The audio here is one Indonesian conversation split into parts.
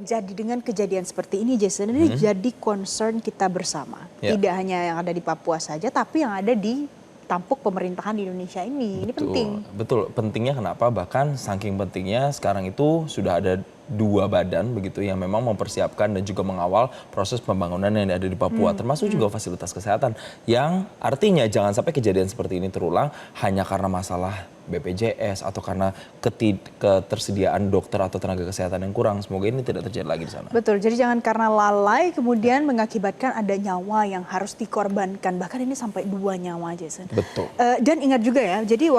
Jadi dengan kejadian seperti ini Jason, ini jadi concern kita bersama. Tidak hanya yang ada di Papua saja, tapi yang ada di tampuk pemerintahan di Indonesia ini. Ini penting. Betul, pentingnya kenapa? Bahkan saking pentingnya sekarang itu sudah ada 2 badan begitu yang memang mempersiapkan dan juga mengawal proses pembangunan yang ada di Papua, termasuk juga fasilitas kesehatan. Yang artinya jangan sampai kejadian seperti ini terulang hanya karena masalah BPJS atau karena ketersediaan dokter atau tenaga kesehatan yang kurang. Semoga ini tidak terjadi lagi di sana. Betul, jadi jangan karena lalai kemudian mengakibatkan ada nyawa yang harus dikorbankan. Bahkan ini sampai 2 nyawa, Jason. Betul. Dan ingat juga ya, jadi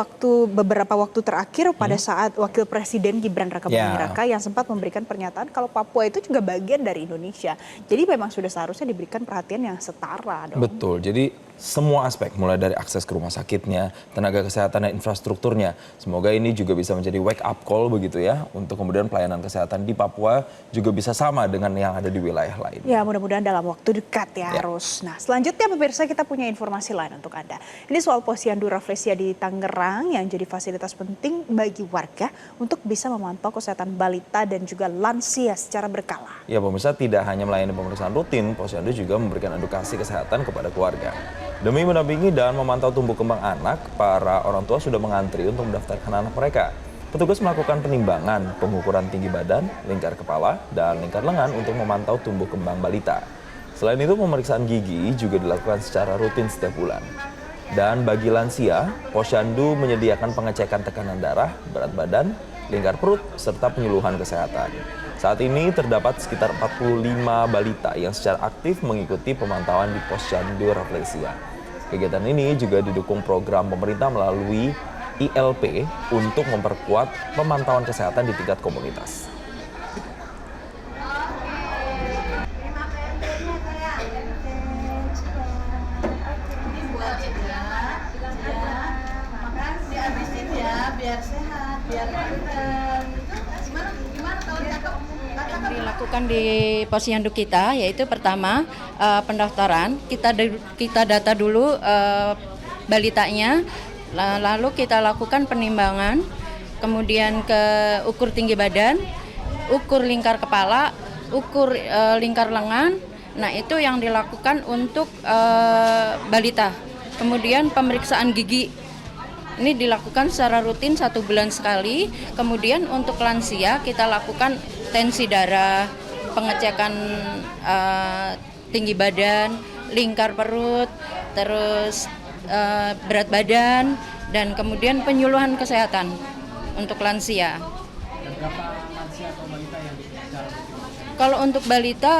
beberapa waktu terakhir pada saat Wakil Presiden Gibran Rakabuming Raka yang sempat memberikan pernyataan kalau Papua itu juga bagian dari Indonesia. Jadi memang sudah seharusnya diberikan perhatian yang setara dong. Betul, jadi semua aspek mulai dari akses ke rumah sakitnya, tenaga kesehatan dan infrastrukturnya. Semoga ini juga bisa menjadi wake up call begitu ya untuk kemudian pelayanan kesehatan di Papua juga bisa sama dengan yang ada di wilayah lain. Ya mudah-mudahan dalam waktu dekat ya harus. Nah selanjutnya pemirsa kita punya informasi lain untuk Anda. Ini soal Posyandu Rafflesia di Tangerang yang jadi fasilitas penting bagi warga untuk bisa memantau kesehatan balita dan juga lansia secara berkala. Ya pemirsa, tidak hanya melayani pemeriksaan rutin, Posyandu juga memberikan edukasi kesehatan kepada keluarga. Demi mendampingi dan memantau tumbuh kembang anak, para orang tua sudah mengantri untuk mendaftarkan anak mereka. Petugas melakukan penimbangan, pengukuran tinggi badan, lingkar kepala, dan lingkar lengan untuk memantau tumbuh kembang balita. Selain itu, pemeriksaan gigi juga dilakukan secara rutin setiap bulan. Dan bagi lansia, Posyandu menyediakan pengecekan tekanan darah, berat badan, lingkar perut, serta penyuluhan kesehatan. Saat ini terdapat sekitar 45 balita yang secara aktif mengikuti pemantauan di Posyandu Rafflesia. Kegiatan ini juga didukung program pemerintah melalui ILP untuk memperkuat pemantauan kesehatan di tingkat komunitas. Biar sehat, biar yang dilakukan di Posyandu kita yaitu pertama pendaftaran, kita data dulu balitanya, lalu kita lakukan penimbangan, kemudian ke ukur tinggi badan, ukur lingkar kepala, ukur lingkar lengan. Nah itu yang dilakukan untuk balita. Kemudian pemeriksaan gigi. Ini dilakukan secara rutin 1 bulan sekali. Kemudian untuk lansia kita lakukan tensi darah, pengecekan tinggi badan, lingkar perut, terus berat badan, dan kemudian penyuluhan kesehatan untuk lansia. Dan berapa lansia atau balita yang diperiksa? Kalau untuk balita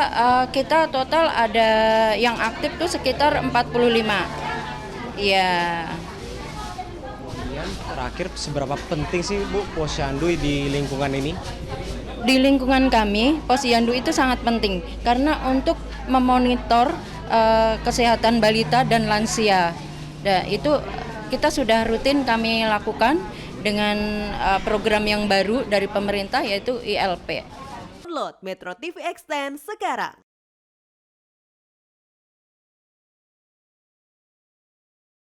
kita total ada yang aktif tuh sekitar 45. Iya. Terakhir, seberapa penting sih Bu Posyandu di lingkungan ini? Di lingkungan kami, Posyandu itu sangat penting karena untuk memonitor kesehatan balita dan lansia. Nah, itu kita sudah rutin kami lakukan dengan program yang baru dari pemerintah yaitu ILP. Download Metro TV Extend sekarang.